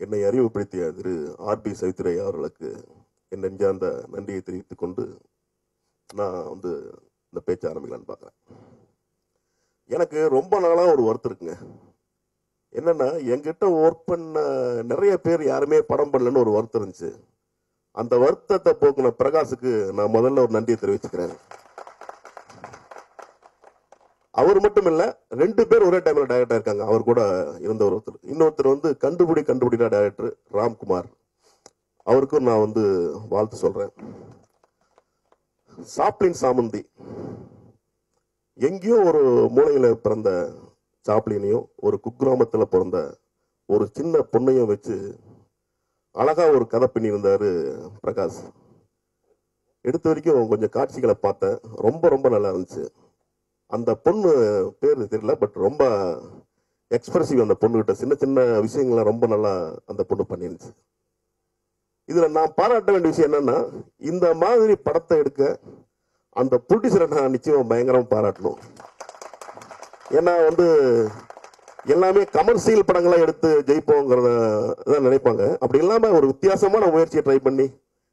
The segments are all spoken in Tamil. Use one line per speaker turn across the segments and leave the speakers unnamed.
என்னை அறிவுப்படுத்திய திரு ஆர்பி சவித்ரை அவர்களுக்கு என் நெஞ்சார்ந்த நன்றியை தெரிவித்துக் கொண்டு நான் வந்து இந்த பேச்சை ஆரம்பிக்கலான்னு பார்க்குறேன். எனக்கு ரொம்ப நாளாக ஒரு வருத்தம் இருக்குங்க. என்னன்னா, என்கிட்ட ஒர்க் பண்ண நிறைய பேர் யாருமே படம் பண்ணலன்னு ஒரு வருத்தம் இருந்துச்சு. அந்த வருத்தத்தை போக்குன பிரகாஷுக்கு நான் முதல்ல ஒரு நன்றியை தெரிவிச்சுக்கிறேன். அவர் மட்டும் இல்ல, 2 பேர் ஒரே டைம்ல டைரக்டர் இருக்காங்க. அவர் கூட இருந்த ஒருத்தர், இன்னொருத்தர் வந்து கண்டுபிடிடா டைரக்டர் ராம்குமார். அவருக்கும் நான் வந்து வாழ்த்து சொல்றேன். சாப்ளின் சாமுந்தி எங்கேயோ ஒரு மூலையில பிறந்த சாப்ளினையும் ஒரு குக்கிராமத்தில் பிறந்த ஒரு சின்ன பொண்ணையும் வச்சு அழகா ஒரு கதை பண்ணியிருந்தாரு பிரகாஷ். எடுத்த வரைக்கும் கொஞ்சம் காட்சிகளை பார்த்தேன், ரொம்ப ரொம்ப நல்லா இருந்துச்சு. அந்த பொண்ணு பேர் தெரியல, பட் ரொம்ப எக்ஸ்பிரசிவ். அந்த பொண்ணுகிட்ட சின்ன சின்ன விஷயங்களை ரொம்ப நல்லா அந்த பொண்ணு பண்ணிருந்துச்சு. இதுல நான் பாராட்ட வேண்டிய விஷயம் என்னன்னா, இந்த மாதிரி படத்தை எடுக்க அந்த ப்ரொடியூசரை நான் நிச்சயம் பயங்கரமா பாராட்டணும். ஏன்னா வந்து எல்லாமே கமர்ஷியல் படங்களா எடுத்து ஜெயிப்போங்கிறத நினைப்பாங்க. அப்படி இல்லாம ஒரு வித்தியாசமான முயற்சியை ட்ரை பண்ணி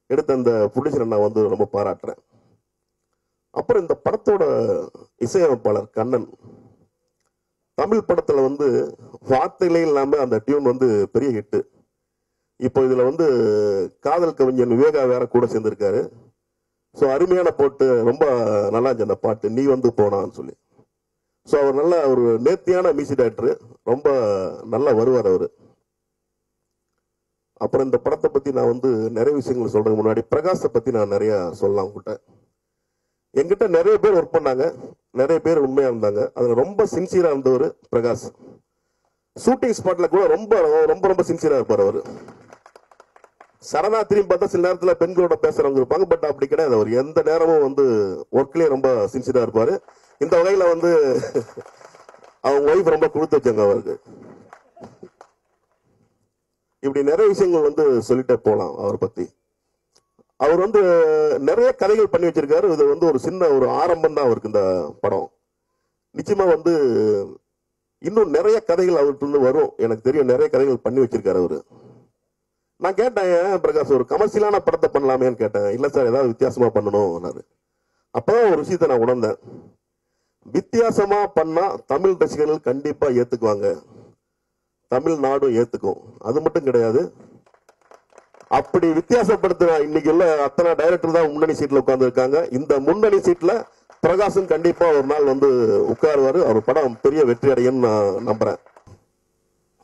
எடுத்த அந்த ப்ரொடியூசரை நான் வந்து ரொம்ப பாராட்டுறேன். அப்புறம் இந்த படத்தோட இசையமைப்பாளர் கண்ணன், தமிழ் படத்துல வந்து வார்த்தைகளே இல்லாம அந்த டியூன் வந்து பெரிய ஹிட்டு. இப்போ இதுல வந்து காதல் கவிஞன் விவேகா வேற கூட சேர்ந்திருக்காரு. ஸோ அருமையான போட்டு ரொம்ப நல்லா இருந்துச்சு அந்த பாட்டு, நீ வந்து போனான்னு சொல்லி. ஸோ அவர் நல்ல ஒரு நேர்த்தியான மியூசிக் டைரக்டர், ரொம்ப நல்லா வருவார் அவரு. அப்புறம் இந்த படத்தை பத்தி நான் வந்து நிறைய விஷயங்கள் சொல்றதுக்கு முன்னாடி பிரகாஷை பத்தி நான் நிறைய சொல்லலாம் உங்ககிட்ட. என்கிட்ட நிறைய பேர் ஒர்க் பண்ணாங்க, நிறைய பேர் உண்மையா இருந்தாங்க. அதுல ரொம்ப சின்சியரா இருந்தவர் பிரகாஷ். ஷூட்டிங் ஸ்பாட்ல கூட ரொம்ப ரொம்ப ரொம்ப சின்சியரா இருப்பார் அவரு. சரணா திரும்பி பார்த்தா சில நேரத்தில் பெண்களோட பேசுறவங்க இருப்பாங்க, பட் அப்படி கிடையாது. அவர் எந்த நேரமும் வந்து ஒர்க்லயே ரொம்ப சின்சியரா இருப்பாரு. இந்த வகையில வந்து அவங்க ஒய்ஃப் ரொம்ப கொடுத்து வச்சாங்க அவருக்கு. இப்படி நிறைய விஷயங்கள் வந்து சொல்லிட்டே போலாம் அவரை பத்தி. அவர் வந்து நிறைய கதைகள் பண்ணி வச்சிருக்காரு. இது வந்து ஒரு சின்ன ஒரு ஆரம்பம் தான் அவருக்கு இந்த படம். நிச்சயமா வந்து இன்னும் நிறைய கதைகள் அவர்கிட்ட இருந்து வரும், எனக்கு தெரியும். நிறைய கதைகள் பண்ணி வச்சிருக்காரு அவரு. நான் கேட்டேன், பிரகாஷ் ஒரு கமர்ஷியலான படத்தை பண்ணலாமேன்னு கேட்டேன். இல்ல சார், ஏதாவது வித்தியாசமா பண்ணணும். அப்பதான் ஒரு விஷயத்தை நான் உணர்ந்தேன். வித்தியாசமா பண்ணா தமிழ் ரசிகர்கள் கண்டிப்பா ஏத்துக்குவாங்க, தமிழ்நாடும் ஏத்துக்கும். அது மட்டும் கிடையாது, அப்படி வித்தியாசப்படுத்த இன்னைக்கு உள்ள அத்தனை டைரக்டர் தான் முன்னணி சீட்ல உட்கார்ந்து இருக்காங்க. இந்த முன்னணி சீட்ல பிரகாஷன் கண்டிப்பா ஒரு நாள் வந்து உட்காருவாரு. அவர் படம் பெரிய வெற்றி அடையும் நான் நம்புறேன்.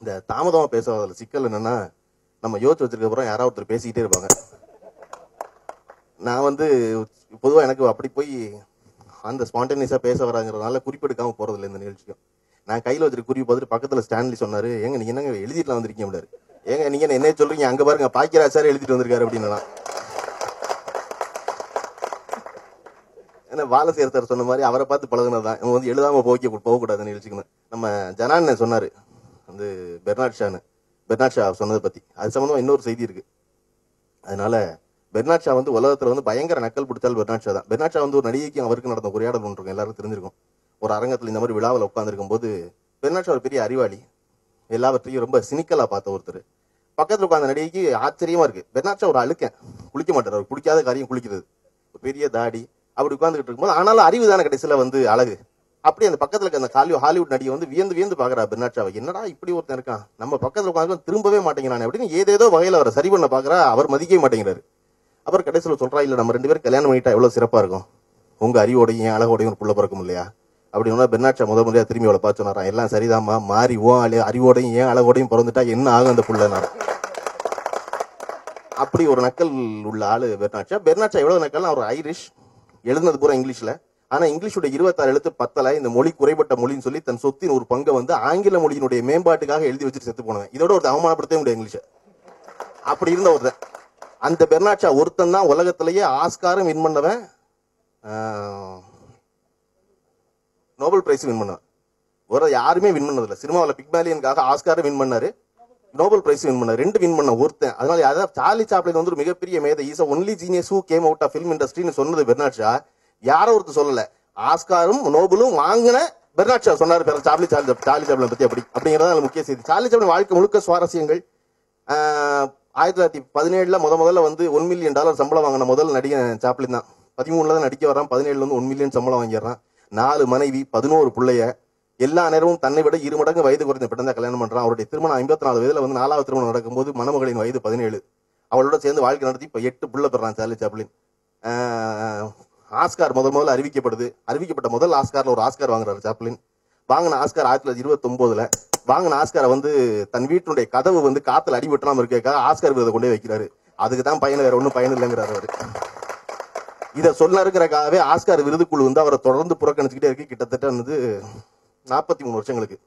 இந்த தாமதமா பேசுவதில் சிக்கல் என்னன்னா, நம்ம யோசிச்சு வச்சிருக்க அப்புறம் யாராவது ஒருத்தர் பேசிக்கிட்டே இருப்பாங்க. நான் வந்து பொதுவாக எனக்கு அப்படி போய் அந்த ஸ்பான்டேனியஸா பேச வராங்கிறதுனால குறிப்பெடுக்காம போறது இல்லை இந்த நிகழ்ச்சிக்கும். நான் கையில் வச்சிருக்க குறிப்பு பார்த்துட்டு பக்கத்தில் ஸ்டான்லி சொன்னாரு, ஏங்க நீங்க என்னங்க எழுதிட்டுலாம் வந்திருக்கீங்க அப்படின்னாரு. ஏங்க நீங்க என்ன சொல்றீங்க, அங்க பாருங்க பாக்கியராஜ் சார் எழுதிட்டு வந்திருக்காரு அப்படின்னா. ஏன்னா வாலசேகர் சொன்ன மாதிரி அவரை பார்த்து பழகுனதான் இவங்க வந்து எழுதாம போகக்கூடாது நிகழ்ச்சிக்குன்னு. நம்ம ஜனான் சொன்னாரு வந்து பெர்னாட் ஷா சொன்னதை பத்தி. அது சம்பந்தமா இன்னொரு செய்தி இருக்கு. அதனால பெர்னாட் ஷா வந்து உலகத்துல வந்து பயங்கர நக்கல் பிடிச்சால் பெர்னாட் ஷா தான். பெர்னாட் ஷா வந்து ஒரு நடிகைக்கும் அவருக்கு நடந்த உரையாடல் ஒன்று இருக்கும், எல்லாருக்கும் தெரிஞ்சிருக்கும். ஒரு அரங்கத்தில் இந்த மாதிரி விழாவில் உட்காந்துருக்கும் போது பெர்னாட் ஷா ஒரு பெரிய அறிவாளி, எல்லாவற்றையும் ரொம்ப சினிக்கலா பார்த்த ஒருத்தர். பக்கத்தில் உட்காந்த நடிகைக்கு ஆச்சரியமா இருக்கு. பெர்னாட் ஷா ஒரு அழுக்கன், குளிக்க மாட்டார். அவர் குளிக்காத காரியம் குளிக்கிறது, ஒரு பெரிய தாடி, அப்படி உட்காந்துக்கிட்டு இருக்கும்போது ஆனாலும் அறிவு தானே கடைசியில வந்து அழகு. அப்படி அந்த பக்கத்துல இருக்க அந்த ஹாலிவுட் நடிகை வந்து வியந்து பாக்குறா பெர்னாட் ஷாவை. என்னடா இப்படி ஒருத்தன் இருக்கான், நம்ம பக்கத்துல உட்காந்து திரும்பவே மாட்டேங்கிறானே அப்படின்னு ஏதேதோ வகையில அவரை சரி பண்ண பாக்குறா. அவர் மதிக்கவே மாட்டேங்கிறாரு. அப்புறம் கடைசியில் சொல்றா, இல்ல நம்ம 2 பேரும் கல்யாணம் பண்ணிட்டா எவ்வளவு சிறப்பா இருக்கும், உங்க அறிவோடையும் என் அழகோடையும் ஒரு புள்ள பிறக்கும் இல்லையா அப்படின்னா பெர்னாட் ஷா முறையா திரும்பி அவளை பார்த்து சொன்னாராம், எல்லாம் சரிதாமா, மாறி அறிவோடையும் ஏன் அழகோடையும் பிறந்துட்டா என்ன ஆகும் அந்த புள்ள. அப்படி ஒரு நக்கல் உள்ள ஆளு பெர்னாட் ஷா. பெர்னாட் ஷா எவ்வளவு நக்கல், அவர் ஐரிஷ், எழுதுனது பூரா இங்கிலீஷ்ல. ஆனா இங்கிலீஷோட 26 எழுத்து பத்தல, இந்த மொழி குறைபட்ட மொழின்னு சொல்லி தன் சொத்தின் ஒரு பங்கை வந்து ஆங்கில மொழியினுடைய மேம்பாட்டுக்காக எழுதி வச்சுட்டு செத்து போனவன். இதோட ஒரு அவமானப்படுத்தவே முடியாது இங்கிலீஷ். அப்படி இருந்த ஒருத்தன். அந்த பெர்னாட் ஷா ஒருத்தன் தான் உலகத்திலேயே ஆஸ்காரும் வின் பண்ணவன், நோபல் பிரைஸ் வின் பண்ணவன். ஒரு யாருமே வின் பண்ணதில்லை. சினிமாவில் பிக்மேலியனுக்காக ஆஸ்காரும் வின் பண்ணாரு, நோபல் பிரைஸ் வின் பண்ணாரு, 2 வின் பண்ண ஒருத்தன். அதனால அதாவது சார்லி சாப்ளின் வந்து ஒரு மிகப்பெரிய மேதை, is only genius who came out of film இண்டஸ்ட்ரின்னு சொன்னது பெர்னாட் ஷா. யாரோ ஒருத்தர் சொல்லல, ஆஸ்காரும் நோபலும் வாங்கின பெர்னாட் ஷா சொன்னாரு சார்லி சாப்ளின் பத்தி. அப்படிங்கிறத முக்கிய செய்தி. சார்லி சாப்ளின் வாழ்க்கை முழுக்க சுவாரஸ்யங்கள், 1917 முதல்ல வந்து $1 மில்லியன் சம்பளம் வாங்கின முதல் நடிகன் சாப்ளின் தான். 13 தான் நடிக்க வரான், 17 வந்து $1 மில்லியன் சம்பளம் வாங்கிடுறான். 4 மனைவி, 11 பிள்ளைய, எல்லா நேரமும் தன்னை விட 2 மடங்கு வயது குறைந்த பெண்ணை தான் கல்யாணம் பண்றான். அவருடைய திருமணம் 54 வயதுல வந்து 4வது திருமணம் நடக்கும்போது மணமகளின் வயது 17. அவளோட சேர்ந்து வாழ்க்கை நடத்தி இப்ப 8 பிள்ளை பெறான் சார்லி சாப்ளின். ஆஸ்கார் முதல்ல அறிவிக்கப்பட்ட முதல் ஆஸ்கார்ல ஒரு ஆஸ்கார் வாங்குறாரு சாப்ளின். வாங்கின ஆஸ்கார் 1929 வாங்கின ஆஸ்காரை வந்து தன் வீட்டினுடைய கதவு வந்து காத்துல அடிபட்டுறாம இருக்கா ஆஸ்கார் விருதை கொண்டே வைக்கிறாரு. அதுக்கு தான் பயன், வேற ஒன்றும் பயன் இல்லைங்கிறாரு அவரு. இதை சொன்னாருங்கிறக்காகவே ஆஸ்கார் விருதுக்குழு வந்து அவரை தொடர்ந்து புறக்கணிச்சுக்கிட்டே இருக்கு. கிட்டத்தட்ட வந்து 43 வருஷங்களுக்கு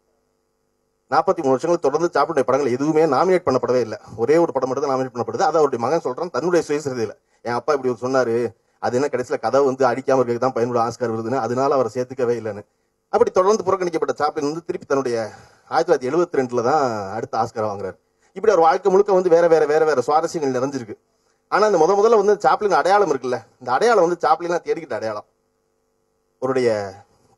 43 வருஷங்களுக்கு தொடர்ந்து சாப்பிட்ட படங்கள் எதுவுமே நாமினேட் பண்ணப்படவே இல்லை. ஒரே ஒரு படம் மட்டும் தான் நாமினேட் பண்ணப்படுது. அதை அவருடைய மகன் சொல்றான் தன்னுடைய சுயசரிதையில, என் அப்பா இப்படி சொன்னாரு, அது என்ன கடைசியில கதவை வந்து அடிக்காம இருக்க தான் பயனுள்ள ஆஸ்கார் விருதுன்னு, அதனால அவரை சேர்த்துக்கவே இல்லைன்னு. அப்படி தொடர்ந்து புறக்கணிக்கப்பட்ட சாப்ளின் வந்து திருப்பி தன்னுடைய 1972 தான் அடுத்த ஆஸ்கார் வாங்குறாரு. இப்படி ஒரு வாழ்க்கை முழுக்க வந்து வேற வேற வேற வேற சுவாரஸ்யங்கள் நிறைஞ்சிருக்கு. ஆனா இந்த முதல்ல வந்து சாப்ளின் அடையாளம் இருக்குல்ல, இந்த அடையாளம் வந்து சாப்ளின் தேடிக்கிட்ட அடையாளம். அவருடைய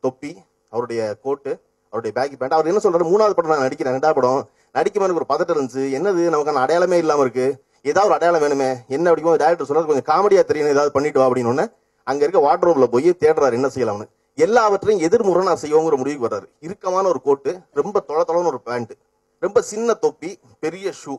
தொப்பி, அவருடைய கோட்டு, அவருடைய பேக்கி பேண்ட். அவர் என்ன சொல்றாரு, 3வது படம் நான் நடிக்கிறேன், 2வது படம் நடிக்கும் எனக்கு ஒரு பதட்டம் இருந்துச்சு. என்னது நமக்கான அடையாளமே இல்லாம இருக்கு, ஏதாவது ஒரு அடையாளம் வேணுமே, என்ன அப்படிங்கும்போது டேரக்டர் சொல்றாரு கொஞ்சம் காமெடியா தெரியும், ஏதாவது பண்ணிட்டு வா அப்படின்னு. அங்க இருக்க வார்ட்ரோப்ல போய் தேடுறாரு என்ன செய்யலாம்னு. எல்லாவற்றையும் எதிர்முறை நான் செய்வோங்கிற முடிவுக்கு வர்றாரு. இறுக்கமான ஒரு கோட்டு, ரொம்ப தொளன்னு ஒரு பேண்ட், ரொம்ப சின்ன தொப்பி, பெரிய ஷூ,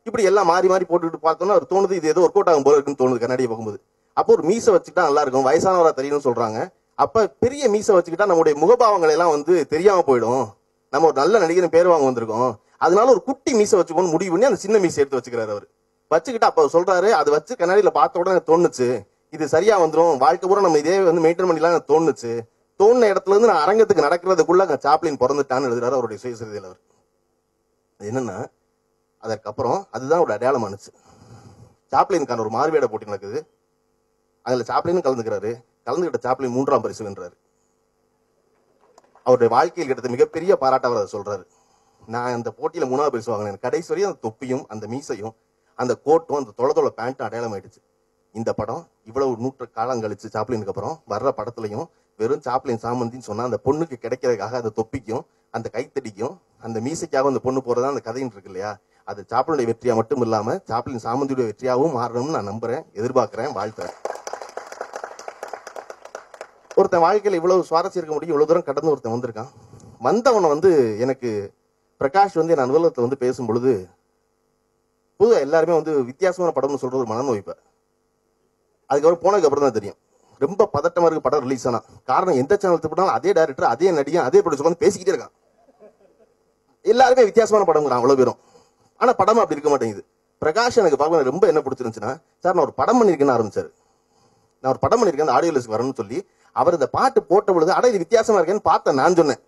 இப்படி எல்லாம் மாறி மாறி போட்டுக்கிட்டு பார்த்தோம்னா அவர் தோணுது இது ஏதோ ஒர்க் அவுட் ஆகும் போல இருக்குன்னு தோணுது கண்ணாடியை பார்க்கும்போது. அப்போ ஒரு மீசை வச்சுக்கிட்டா நல்லா இருக்கும், வயசானவரா தெரியும்னு சொல்றாங்க. அப்ப பெரிய மீசை வச்சுக்கிட்டா நம்முடைய முகபாவங்களை எல்லாம் வந்து தெரியாம போயிடும், நம்ம ஒரு நல்ல நடிகர் பேர் வாங்க வந்திருக்கோம், அதனால ஒரு குட்டி மீசை வச்சுக்கோன்னு முடிவு பண்ணி அந்த சின்ன மீசை எடுத்து வச்சுக்கிறாரு அவர். வச்சுக்கிட்டு அப்ப சொல்றாரு, அது வச்சு கண்ணாடியில பார்த்த உடனே தோணுச்சு இது சரியா வந்துடும், வாழ்க்கை பூரா நம்ம இதே வந்து மெயின்டைன் பண்ணிடலாம் தோணுச்சு. தோணுன இடத்துல இருந்து நான் அரங்கத்துக்கு நடக்கிறதுக்குள்ள அங்க சாப்ளின் பிறந்துட்டான்னு எழுதுறாரு அவருடைய சுயசரிதையில் அவர். என்னன்னா அதற்கப்புறம் அதுதான் ஒரு அடையாளம் ஆனிச்சு. சாப்ளினுக்கான ஒரு மார்வேட போட்டி நடக்குது, அதுல சாப்ளினும் கலந்துக்கிறாரு. கலந்துகிட்ட சாப்ளின் 3ஆம் பரிசு வென்றாரு. அவருடைய வாழ்க்கையில் கிட்ட மிகப்பெரிய பாராட்ட அவர் அதை சொல்றாரு. நான் அந்த போட்டியில 3ஆவது பரிசு வாங்கினேன். கடைசி வரையும் அந்த தொப்பியும் அந்த மீசையும் அந்த கோட்டும் அந்த தொலை பேண்ட்டும் அடையாளம் ஆயிடுச்சு. இந்த படம் இவ்வளவு 100 காலம் கழிச்சு சாப்ளினுக்கு அப்புறம் வர்ற படத்துலையும் வெறும் சாப்ளின் சாமந்தின்னு சொன்னா அந்த பொண்ணுக்கு கிடைக்கிறதுக்காக அந்த தொப்பிக்கும் அந்த கைத்தடிக்கும் அந்த மீசைக்காக அந்த பொண்ணு போறதா அந்த கதைன்னு இருக்கு இல்லையா, அது சாப்ளினுடைய வெற்றியா மட்டும் இல்லாம சாப்ளின் சாமந்தியுடைய வெற்றியாகவும் மாறணும்னு நான் நம்புறேன், எதிர்பார்க்கிறேன், வாழ்த்துறேன். ஒருத்தன் வாழ்க்கையில இவ்வளவு சுவாரஸ்யம் இருக்க முடியும், இவ்வளவு தூரம் கடந்து ஒருத்தன் வந்திருக்கான். வந்தவனை வந்து எனக்கு பிரகாஷ் வந்து என் அலுவலகத்துல வந்து பேசும் பொழுது பொதுவாக எல்லாருமே வந்து வித்தியாசமான படம்னு சொல்றது ஒரு மனநோய். இப்ப அதுக்கப்புறம் போனதுக்கு அப்புறம் தான் தெரியும் ரொம்ப பதட்டமா இருக்கு படம் ரிலீஸ் ஆனா. காரணம் எந்த சேனல் போனாலும் அதே டைரக்டர், அதே நடிகன், அதே ப்ரொடியூசர் வந்து பேசிக்கிட்டே இருக்கான். எல்லாருமே வித்தியாசமான படம் அவ்வளவு பேரும். ஆனா படம் அப்படி இருக்க மாட்டேங்குது. பிரகாஷ் எனக்கு பார்க்க ரொம்ப என்ன பிடிச்சிருந்துச்சுன்னா, சார் நான் ஒரு படம் பண்ணிருக்கேன்னு ஆரம்பிச்சாரு. நான் ஒரு படம் பண்ணிருக்கேன் ஆடியோ லிஸ்ட் வரணும்னு சொல்லி அவர் இந்த பாட்டு போட்ட பொழுது அட இது வித்தியாசமா இருக்கேன்னு பார்த்தேன். நான் சொன்னேன்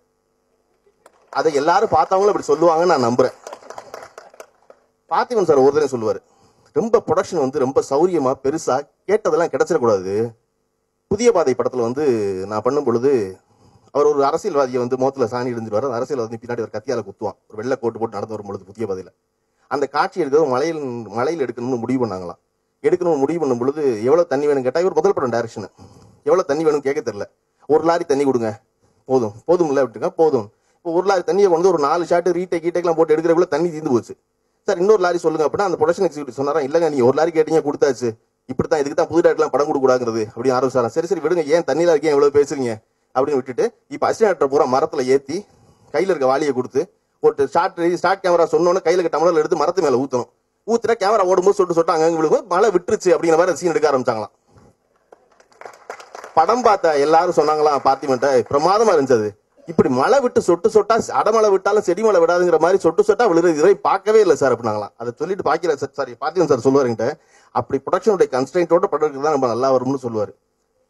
அதை எல்லாரும் பார்த்தவங்களும் அப்படி சொல்லுவாங்கன்னு நான் நம்புறேன். பார்த்திபன் சார் ஒருத்தரே சொல்லுவாரு, ரொம்ப ப்ரொடக்ஷன் வந்து ரொம்ப சௌரியமா பெருசா கேட்டதெல்லாம் கிடைச்சிடக்கூடாது. புதிய பாதை படத்துல வந்து நான் பண்ணும் பொழுது அவர் ஒரு அரசியல்வாதியை வந்து முகத்துல சாணி இடிஞ்சிருவாரு. அரசியல்வாதி பின்னாடி ஒரு கத்தியால குத்துவான், ஒரு வெள்ளை கோட்டு போட்டு நடந்து வரும் பொழுது புதிய பாதையில. அந்த காட்சி எடுக்கிறது மலையில் எடுக்கணும்னு முடிவு பண்ணாங்களாம். எடுக்கணும்னு முடிவு பண்ணும் பொழுது எவ்வளவு தண்ணி வேணும் கேட்டா, இவர் முதல் படம் டைரக்ஷன், எவ்வளவு தண்ணி வேணும் கேட்க தெரியல. 1 லாரி தண்ணி கொடுங்க, போதும் இல்ல விட்டுருங்க, போதும். இப்போ 1 லாரி தண்ணியை கொண்டு ஒரு 4 ஷாட் ரீடேக்லாம் போட்டு எடுக்கிறக்குள்ள தண்ணி தீர்ந்து போச்சு. சார் இன்னொரு லாரி சொல்லுங்க அப்படின்னா அந்த ப்ரொடக்ஷன் எக்ஸிக்யூட்டிவ் சொன்னாரா, இல்லங்க நீங்க 1 லாரி கேட்டீங்க கொடுத்தாச்சு, இப்படித்தான், இதுக்கு தான் புது டேரக்டர்லாம் படம் கொடுக்க கூடாதுங்கிறது அப்படின்னு ஆரம்பிச்சாரா. சரி விடுங்க, ஏன் தண்ணியில இருக்கேன் எவ்வளவு பேசுறீங்க அப்படின்னு விட்டுட்டு இப்ப அசிஸ்டன்ட் பூரா மரத்துல ஏத்தி கையில இருக்க வாளியை கொடுத்து ஒரு ஸ்டார்ட் கேமரா சொன்னோன்னு கையில இருக்க டம்ளர்ல எடுத்து மரத்து மேல ஊத்தணும். ஊத்துனா கேமரா ஓடும்போது சொட்டு அங்க விழுகும், மழை விட்டுருச்சு அப்படிங்கிற மாதிரி சீன் எடுக்க ஆரம்பிச்சாங்களாம். படம் பார்த்த எல்லாரும் சொன்னாங்களாம் பார்த்திபன்ட்ட பிரமாதமா இருந்துச்சு. இப்படி மழை விட்டு சொட்டா அடமழை விட்டாலும் செடி மழை விடாதுங்கிற மாதிரி சொட்டா விழுறது இதை பார்க்கவே இல்லை சார் அப்படின்னாங்களாம். அதை சொல்லிட்டு பாக்கிற சாரி பார்த்திபன் சார் சொல்லுவாருங்கிட்ட, அப்படி ப்ரொடக்ஷனுடைய கன்ஸ்ட்ரெயின்ட்டோட படம் தான் நம்ம நல்லா வரும்னு சொல்லுவாரு.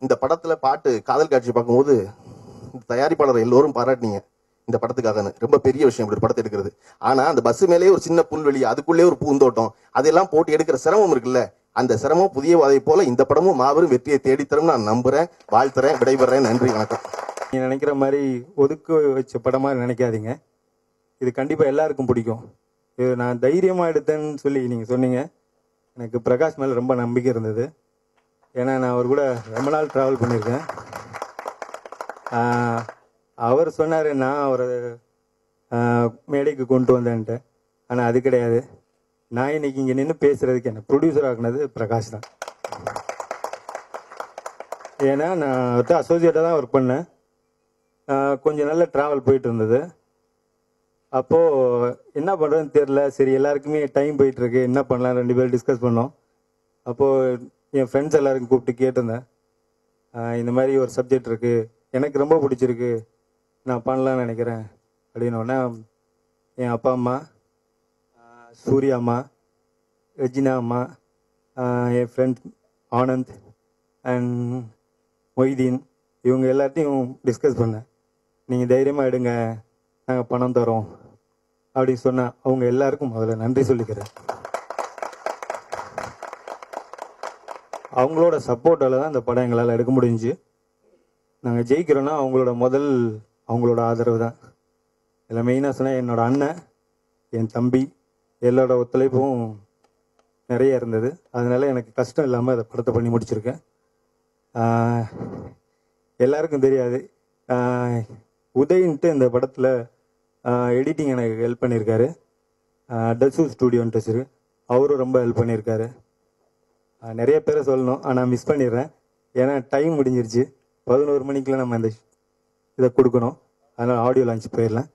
இந்த படத்துல பாட்டு காதல் காட்சி பார்க்கும்போது இந்த தயாரிப்பாளர் எல்லோரும் பாராட்டினீங்க இந்த படத்துக்காக, ரொம்ப பெரிய விஷயம் இப்படி படத்தை எடுக்கிறது. ஆனா அந்த பஸ் மேலேயே ஒரு சின்ன புல்வெளி, அதுக்குள்ளே ஒரு பூந்தோட்டம், அதெல்லாம் போட்டு எடுக்கிற சிரமம் இருக்குல்ல, அந்த சிரமம் புதிய வாதை போல இந்த படமும் மாபெரும் வெற்றியை தேடித்தரும் நான் நம்புறேன், வாழ்த்துறேன், விடைபெறேன். நன்றி, வணக்கம்.
நீங்க நினைக்கிற மாதிரி ஒதுக்க வச்ச படமா நினைக்காதீங்க, இது கண்டிப்பா எல்லாருக்கும் பிடிக்கும். இது நான் தைரியமா எடுத்தேன்னு சொல்லி நீங்க சொன்னீங்க, எனக்கு பிரகாஷ் மேல ரொம்ப நம்பிக்கை இருந்தது. ஏன்னா நான் அவர் கூட ரொம்ப நாள் டிராவல் பண்ணியிருக்கேன். அவர் சொன்னார் நான் அவரை மேடைக்கு கொண்டு வந்தேன்ட்டு, ஆனால் அது கிடையாது. நான் இன்னைக்கு இங்கே நின்று பேசுறதுக்கு என்ன ப்ரொடியூசர் ஆக்குனது பிரகாஷ் தான். ஏன்னா நான் அசோசியேட்டாக தான் ஒர்க் பண்ணேன். கொஞ்சம் நல்ல ட்ராவல் போயிட்டு இருந்தது. அப்போது என்ன பண்ணுறதுன்னு தெரில. சரி, எல்லாருக்குமே டைம் போயிட்டுருக்கு, என்ன பண்ணலாம் 2 பேரும் டிஸ்கஸ் பண்ணோம். அப்போது என் ஃப்ரெண்ட்ஸ் எல்லாருக்கும் கூப்பிட்டு கேட்டிருந்தேன், இந்த மாதிரி ஒரு சப்ஜெக்ட் இருக்குது, எனக்கு ரொம்ப பிடிச்சிருக்கு, நான் பண்ணலான்னு நினைக்கிறேன் அப்படின்னோடனே என் அப்பா அம்மா, சூர்யா அம்மா, ரெஜினா அம்மா, என் ஃப்ரெண்ட் ஆனந்த் அண்ட் மொய்தீன், இவங்க எல்லாத்தையும் டிஸ்கஸ் பண்ணேன். நீங்கள் தைரியமாக எடுங்க, நாங்கள் பணம் தரோம் அப்படின்னு சொன்னேன். அவங்க எல்லாருக்கும் முதல்ல நன்றி சொல்லிக்கிறேன். அவங்களோட சப்போர்ட்டால் தான் இந்த படம் எங்களால் எடுக்க முடிஞ்சு. நாங்கள் ஜெயிக்கிறோன்னா அவங்களோட ஆதரவு தான். இதில் மெயினாக சொன்னால் என்னோடய அண்ணன், என் தம்பி எல்லாரோட ஒத்துழைப்பும் நிறைய இருந்தது. அதனால எனக்கு கஷ்டம் இல்லாமல் அதை படத்தை பண்ணி முடிச்சிருக்கேன். எல்லாருக்கும் தெரியாது, உதயின்ட்டு இந்த படத்தில் எடிட்டிங் எனக்கு ஹெல்ப் பண்ணியிருக்காரு. டல்சூ ஸ்டூடியோன்ட்டு சரி, அவரும் ரொம்ப ஹெல்ப் பண்ணியிருக்காரு. நிறைய பேரை சொல்லணும், ஆனால் மிஸ் பண்ணிடுறேன். ஏன்னா டைம் முடிஞ்சிருச்சு. 11 மணிக்கெலாம் நம்ம இதை கொடுக்கணும். அதனால் ஆடியோ லான்ச் போயிடலாம்.